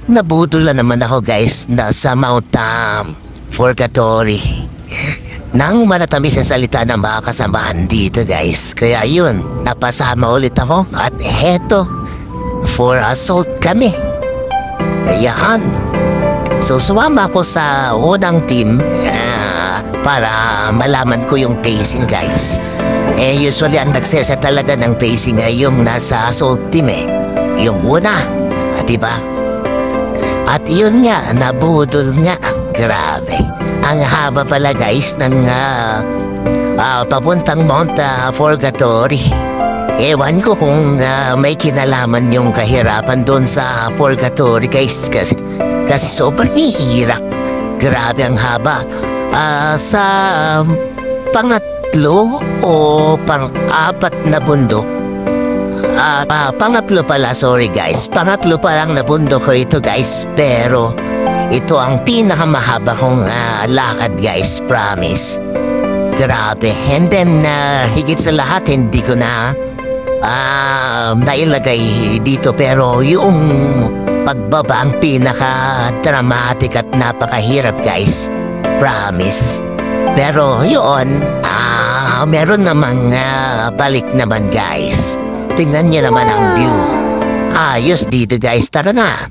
Nabudol na naman ako guys na sa Mount Purgatory. Nang manatamis ang salita ng mga kasamahan dito guys. Kaya yun, napasama ulit ako at heto, for assault kami. Ayan. So sumama ako sa unang team para malaman ko yung pacing guys. Usually ang nagsesa talaga ng pacing ay yung nasa assault team yung una, diba? At yun nga, nabudol nga. Grabe. Ang haba pala guys ng papuntang Mount Purgatory. Ewan ko kung may kinalaman yung kahirapan doon sa Purgatory guys. Kasi sobrang hirap. Grabe ang haba. Sa pangatlo o pang-apat na bundok. Pangatlo pala, sorry guys. Pangatlo pa lang na bundok ko ito guys. Pero ito ang pinakamahaba kong lakad guys, promise. Grabe. And then higit sa lahat hindi ko na nailagay dito. Pero yung pagbaba ang pinaka-dramatic at napakahirap guys. Promise. Pero yun, meron namang balik naman guys. Tingnan niyo naman ang view. Ayos dito guys, tara na.